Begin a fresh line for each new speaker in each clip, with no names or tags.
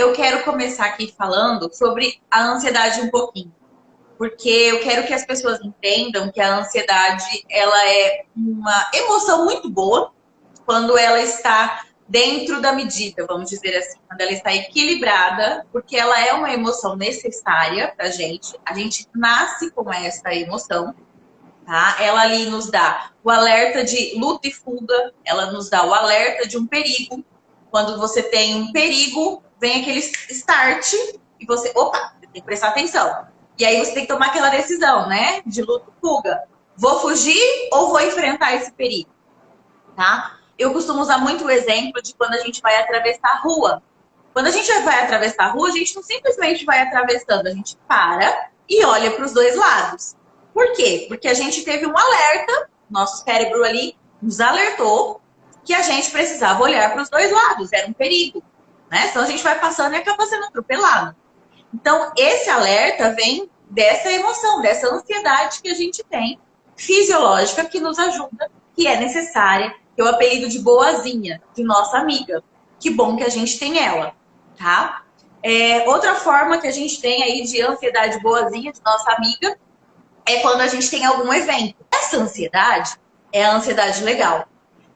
Eu quero começar aqui falando sobre a ansiedade um pouquinho, porque eu quero que as pessoas entendam que a ansiedade ela é uma emoção muito boa quando ela está dentro da medida, vamos dizer assim, quando ela está equilibrada, porque ela é uma emoção necessária para a gente. A gente nasce com essa emoção, tá? Ela ali nos dá o alerta de luta e fuga, ela nos dá o alerta de um perigo. Quando você tem um perigo, vem aquele start e você, opa, você tem que prestar atenção. E aí você tem que tomar aquela decisão, né? De luta e fuga. Vou fugir ou vou enfrentar esse perigo, tá? Eu costumo usar muito o exemplo de quando a gente vai atravessar a rua. Quando a gente vai atravessar a rua, a gente não simplesmente vai atravessando, a gente para e olha para os dois lados. Por quê? Porque a gente teve um alerta, nosso cérebro ali nos alertou que a gente precisava olhar para os dois lados, era um perigo, né? Então a gente vai passando e acaba sendo atropelado. Então esse alerta vem dessa emoção, dessa ansiedade que a gente tem, fisiológica, que nos ajuda, que é necessária, que é o apelido de boazinha, de nossa amiga. Que bom que a gente tem ela, tá? Outra forma que a gente tem aí de ansiedade boazinha, de nossa amiga, é quando a gente tem algum evento. Essa ansiedade é a ansiedade legal.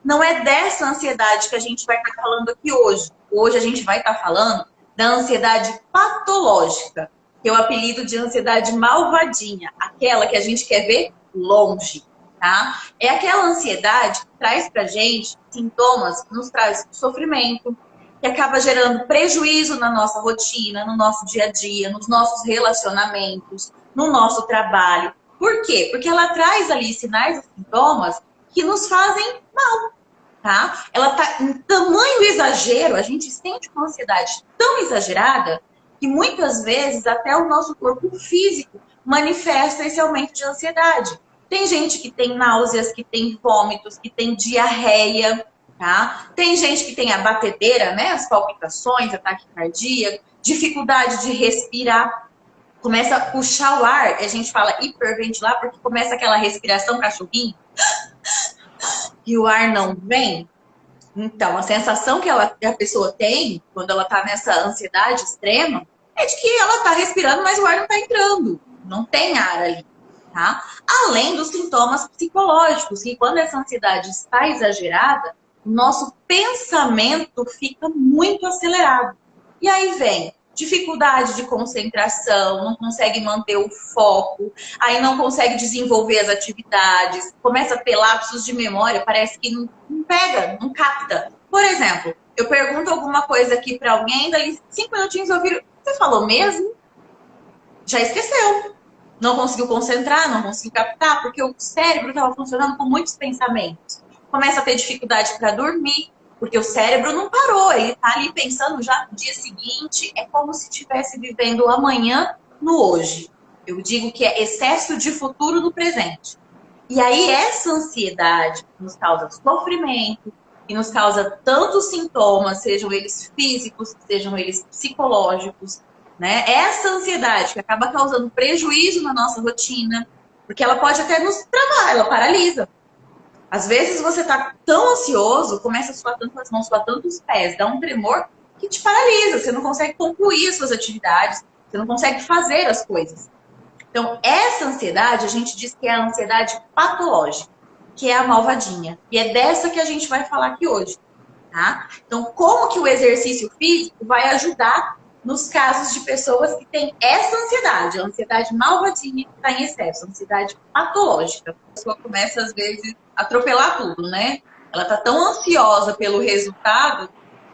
Não é dessa ansiedade que a gente vai estar falando aqui hoje. Hoje a gente vai estar falando da ansiedade patológica, que é o apelido de ansiedade malvadinha, aquela que a gente quer ver longe, tá? É aquela ansiedade que traz pra gente sintomas, que nos traz sofrimento, que acaba gerando prejuízo na nossa rotina, no nosso dia a dia, nos nossos relacionamentos, no nosso trabalho. Por quê? Porque ela traz ali sinais e sintomas que nos fazem mal, tá? Ela tá em tamanho exagero, a gente sente uma ansiedade tão exagerada que muitas vezes até o nosso corpo físico manifesta esse aumento de ansiedade. Tem gente que tem náuseas, que tem vômitos, que tem diarreia, tá? Tem gente que tem a batedeira, né? As palpitações, ataque cardíaco, dificuldade de respirar, começa a puxar o ar, a gente fala hiperventilar, porque começa aquela respiração cachorrinho e o ar não vem. Então, a sensação que a pessoa tem quando ela está nessa ansiedade extrema é de que ela está respirando, mas o ar não está entrando. Não tem ar ali, tá? Além dos sintomas psicológicos, que quando essa ansiedade está exagerada, o nosso pensamento fica muito acelerado. E aí vem dificuldade de concentração, não consegue manter o foco, aí não consegue desenvolver as atividades, começa a ter lapsos de memória, parece que não pega, não capta. Por exemplo, eu pergunto alguma coisa aqui para alguém, daí 5 minutinhos eu viro, você falou mesmo? Já esqueceu. Não conseguiu concentrar, não conseguiu captar, porque o cérebro estava funcionando com muitos pensamentos. Começa a ter dificuldade para dormir, porque o cérebro não parou, ele está ali pensando já no dia seguinte, é como se estivesse vivendo o amanhã no hoje. Eu digo que é excesso de futuro no presente. E aí essa ansiedade nos causa sofrimento, e nos causa tantos sintomas, sejam eles físicos, sejam eles psicológicos, né? Essa ansiedade que acaba causando prejuízo na nossa rotina, porque ela pode até nos travar, ela paralisa. Às vezes você está tão ansioso, começa a suar tanto as mãos, suar tanto os pés, dá um tremor que te paralisa, você não consegue concluir as suas atividades, você não consegue fazer as coisas. Então, essa ansiedade, a gente diz que é a ansiedade patológica, que é a malvadinha. E é dessa que a gente vai falar aqui hoje, tá? Então, como que o exercício físico vai ajudar nos casos de pessoas que têm essa ansiedade, a ansiedade malvadinha que está em excesso, a ansiedade patológica. A pessoa começa, às vezes, a atropelar tudo, né? Ela está tão ansiosa pelo resultado,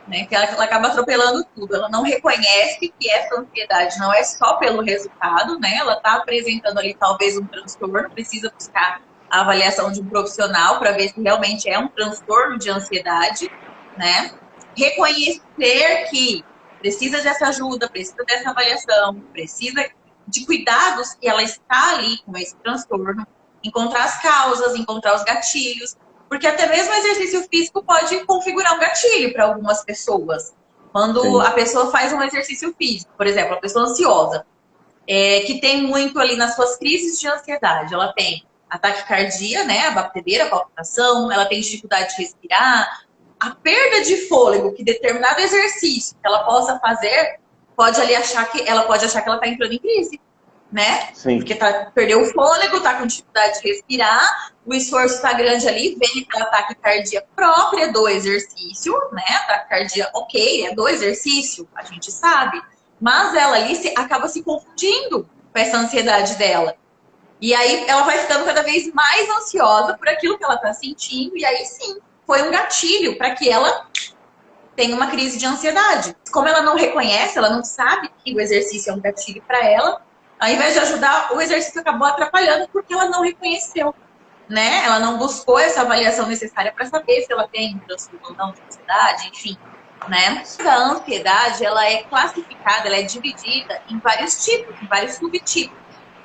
né, que ela acaba atropelando tudo. Ela não reconhece que essa ansiedade não é só pelo resultado, né? Ela está apresentando ali talvez um transtorno, precisa buscar a avaliação de um profissional para ver se realmente é um transtorno de ansiedade, né? Reconhecer que precisa dessa ajuda, precisa dessa avaliação, precisa de cuidados que ela está ali com esse transtorno, encontrar as causas, encontrar os gatilhos, porque até mesmo o exercício físico pode configurar um gatilho para algumas pessoas. Quando a pessoa faz um exercício físico, por exemplo, a pessoa ansiosa, que tem muito ali nas suas crises de ansiedade, ela tem ataque cardíaco, né, a batedeira, a palpitação, ela tem dificuldade de respirar, a perda de fôlego que determinado exercício que ela possa fazer ela pode achar que ela está entrando em crise, né?
Sim.
Porque perdeu o fôlego, tá com dificuldade de respirar, o esforço está grande ali, vem aquela taquicardia própria do exercício, né? Taquicardia, ok, é do exercício, a gente sabe. Mas ela ali acaba se confundindo com essa ansiedade dela. E aí ela vai ficando cada vez mais ansiosa por aquilo que ela está sentindo, e aí sim, foi um gatilho para que ela tenha uma crise de ansiedade. Como ela não reconhece, ela não sabe que o exercício é um gatilho para ela, ao invés de ajudar, o exercício acabou atrapalhando porque ela não reconheceu, né? Ela não buscou essa avaliação necessária para saber se ela tem um transtorno ou não de ansiedade, enfim, né? A ansiedade, ela é classificada, ela é dividida em vários tipos, em vários subtipos,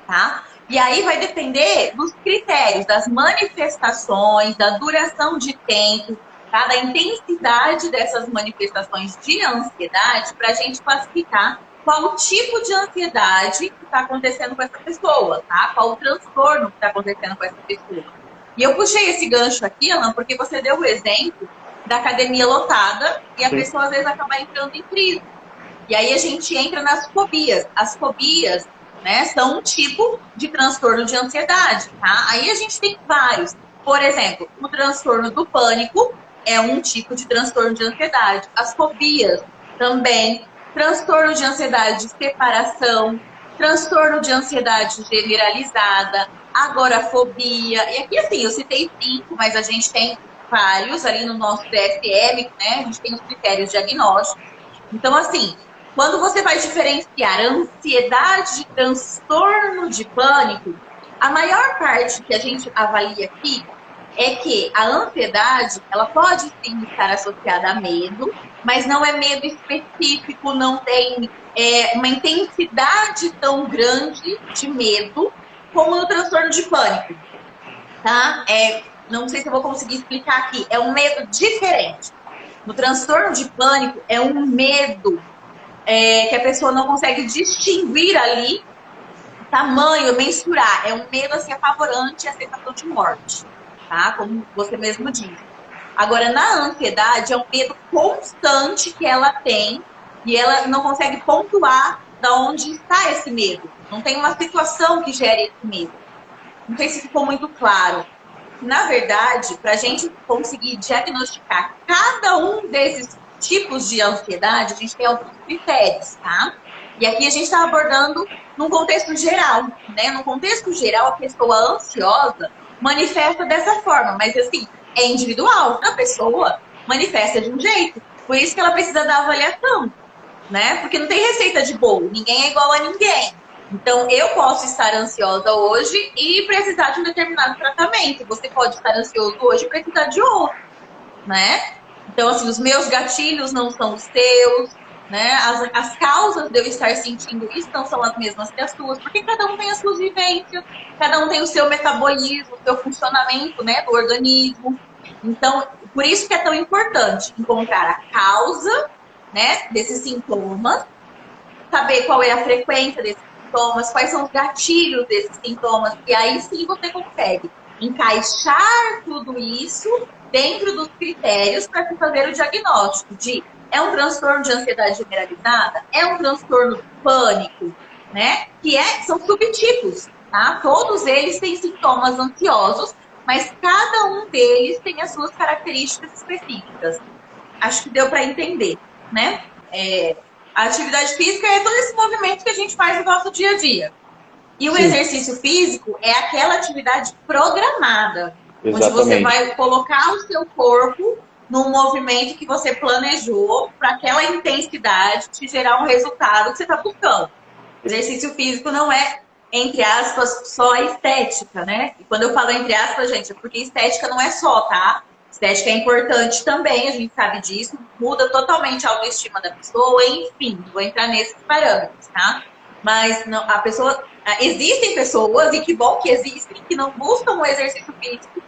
tá? E aí vai depender dos critérios, das manifestações, da duração de tempo, tá? Da intensidade dessas manifestações de ansiedade para a gente classificar qual o tipo de ansiedade que está acontecendo com essa pessoa, tá? Qual o transtorno que está acontecendo com essa pessoa. E eu puxei esse gancho aqui, Alan, porque você deu o exemplo da academia lotada e a pessoa às vezes acaba entrando em crise. E aí a gente entra nas fobias. As fobias, né, são um tipo de transtorno de ansiedade, tá? Aí a gente tem vários. Por exemplo, o transtorno do pânico é um tipo de transtorno de ansiedade. As fobias também. Transtorno de ansiedade de separação, transtorno de ansiedade generalizada, agorafobia. E aqui, assim, eu citei 5, mas a gente tem vários ali no nosso DSM, né? A gente tem os critérios diagnósticos. Então, assim, quando você vai diferenciar ansiedade de transtorno de pânico, a maior parte que a gente avalia aqui é que a ansiedade, ela pode sim estar associada a medo, mas não é medo específico, não tem uma intensidade tão grande de medo como no transtorno de pânico, tá? Não sei se eu vou conseguir explicar aqui, é um medo diferente. No transtorno de pânico, é um medo que a pessoa não consegue distinguir ali tamanho, mensurar. É um medo assim apavorante, a sensação de morte, tá? Como você mesmo disse. Agora, na ansiedade, é um medo constante que ela tem e ela não consegue pontuar de onde está esse medo. Não tem uma situação que gere esse medo. Não sei se ficou muito claro. Na verdade, para a gente conseguir diagnosticar cada um desses tipos de ansiedade, a gente tem alguns critérios, tá? E aqui a gente está abordando num contexto geral, né? No contexto geral, a pessoa ansiosa manifesta dessa forma, mas assim, é individual. A pessoa manifesta de um jeito. Por isso que ela precisa da avaliação, né? Porque não tem receita de bolo, ninguém é igual a ninguém. Então, eu posso estar ansiosa hoje e precisar de um determinado tratamento. Você pode estar ansioso hoje e precisar de outro, né? Então, assim, os meus gatilhos não são os seus, né? As causas de eu estar sentindo isso não são as mesmas que as suas, porque cada um tem as suas vivências, cada um tem o seu metabolismo, o seu funcionamento, né, do organismo. Então, por isso que é tão importante encontrar a causa, né, desses sintomas, saber qual é a frequência desses sintomas, quais são os gatilhos desses sintomas, e aí sim você consegue encaixar tudo isso dentro dos critérios para se fazer o diagnóstico de é um transtorno de ansiedade generalizada, é um transtorno de pânico, né? São subtipos, tá? Todos eles têm sintomas ansiosos, mas cada um deles tem as suas características específicas. Acho que deu para entender, né? A atividade física é todo esse movimento que a gente faz no nosso dia a dia. E o exercício físico é aquela atividade programada, onde você vai colocar o seu corpo num movimento que você planejou para aquela intensidade te gerar um resultado que você está buscando. O exercício físico não é, entre aspas, só a estética, né? E quando eu falo entre aspas, gente, é porque estética não é só, tá? Estética é importante também, a gente sabe disso, muda totalmente a autoestima da pessoa, enfim, vou entrar nesses parâmetros, tá? Mas não, existem pessoas, e que bom que existem, que não buscam o exercício físico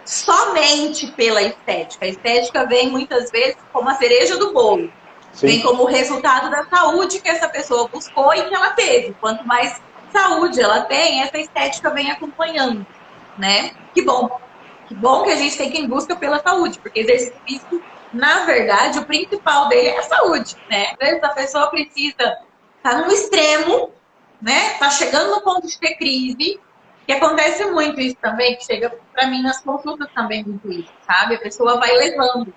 somente pela estética. A estética vem muitas vezes como a cereja do bolo. Sim. Vem como resultado da saúde que essa pessoa buscou e que ela teve. Quanto mais saúde ela tem, essa estética vem acompanhando, né? Que bom. Que bom que a gente tem quem busca pela saúde, porque exercício físico, na verdade, o principal dele é a saúde, né? Às vezes a pessoa precisa tá num extremo, né? Tá chegando no ponto de ter crise, que acontece muito isso também, que chega para mim nas consultas também muito isso, sabe? A pessoa vai levando.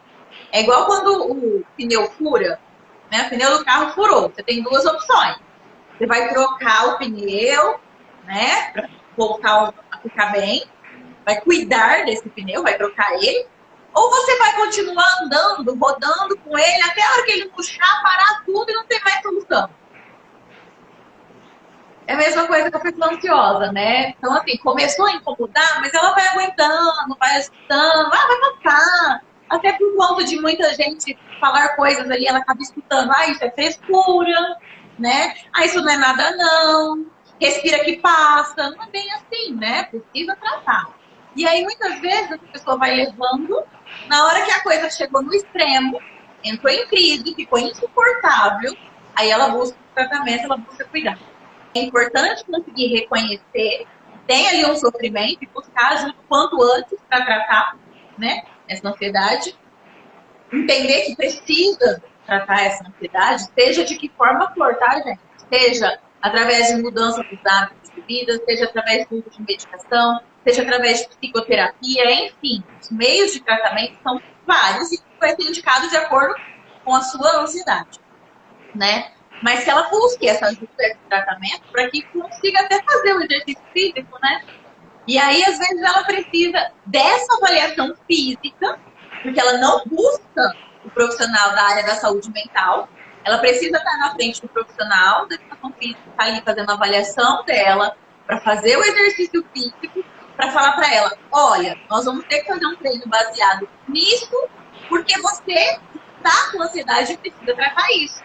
É igual quando o pneu fura, né? O pneu do carro furou. Você tem duas opções. Você vai trocar o pneu, né? Para voltar a ficar bem. Vai cuidar desse pneu, vai trocar ele. Ou você vai continuar andando, rodando com ele até a hora que ele puxar, parar tudo e não ter mais solução. É a mesma coisa com a pessoa ansiosa, né? Então, assim, começou a incomodar, mas ela vai aguentando, vai ajustando, vai passar. Até por conta de muita gente falar coisas ali, ela acaba escutando, isso é frescura, né? Isso não é nada não, respira que passa. Não é bem assim, né? Precisa tratar. E aí, muitas vezes, a pessoa vai levando, na hora que a coisa chegou no extremo, entrou em crise, ficou insuportável, aí ela busca tratamento, ela busca cuidar. É importante conseguir reconhecer, tem ali um sofrimento e buscar ajuda o quanto antes para tratar, né, essa ansiedade. Entender que precisa tratar essa ansiedade, seja de que forma for, tá, gente? Seja através de mudança dos hábitos de vida, seja através do uso de medicação, seja através de psicoterapia, enfim. Os meios de tratamento são vários e vai ser indicado de acordo com a sua ansiedade, né? Mas que ela busque essa ajuda, esse tratamento, para que consiga até fazer o exercício físico, né? E aí, às vezes, ela precisa dessa avaliação física, porque ela não busca o profissional da área da saúde mental, ela precisa estar na frente do profissional da educação física, tá ali fazendo a avaliação dela, para fazer o exercício físico, para falar para ela, olha, nós vamos ter que fazer um treino baseado nisso, porque você está com ansiedade e precisa tratar isso.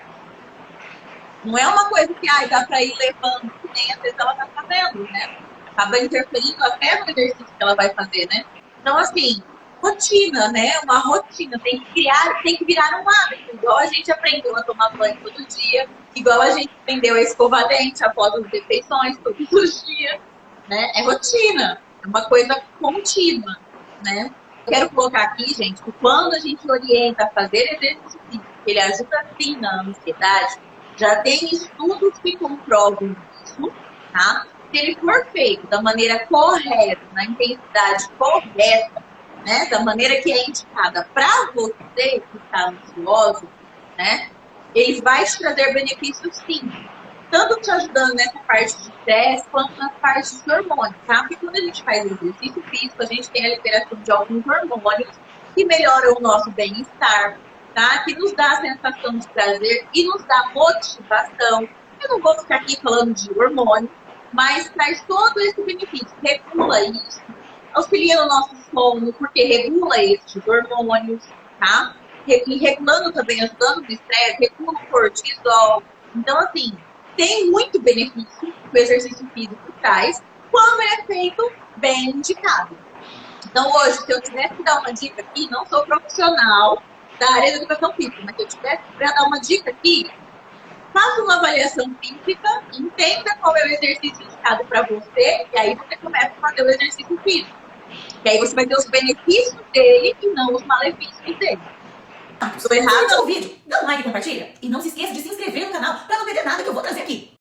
Não é uma coisa que dá para ir levando, que nem às vezes ela está fazendo, né? Acaba interferindo até no exercício que ela vai fazer, né? Então, assim, rotina, né? Uma rotina. Tem que virar um hábito. Igual a gente aprendeu a tomar banho todo dia, igual a gente aprendeu a escovar dente após as refeições todos os dias, né? É rotina. É uma coisa contínua, né? Quero colocar aqui, gente, que quando a gente orienta a fazer exercício físico, ele ajuda sim na ansiedade, já tem estudos que comprovam isso, tá? Se ele for feito da maneira correta, na intensidade correta, né? Da maneira que é indicada para você que está ansioso, né? Ele vai te trazer benefícios sim. Tanto te ajudando nessa parte de estresse, quanto na parte de hormônios, tá? Porque quando a gente faz exercício físico, a gente tem a liberação de alguns hormônios que melhoram o nosso bem-estar, tá? Que nos dá a sensação de prazer e nos dá motivação. Eu não vou ficar aqui falando de hormônio, mas traz todo esse benefício. Regula isso, auxilia no nosso sono, porque regula esses hormônios, tá? E regulando também, ajudando no estresse, regula o cortisol. Então, assim, tem muito benefício que o exercício físico traz quando é feito bem indicado. Então, hoje, se eu tivesse que dar uma dica aqui, não sou profissional da área da educação física, mas se eu tivesse para dar uma dica aqui, faça uma avaliação física, entenda qual é o exercício indicado para você, e aí você começa a fazer o exercício físico. E aí você vai ter os benefícios dele e não os malefícios dele.
Estou errado? Se gostou do vídeo, dá um like e compartilha. E não se esqueça de se inscrever no canal para não perder nada que eu vou trazer aqui.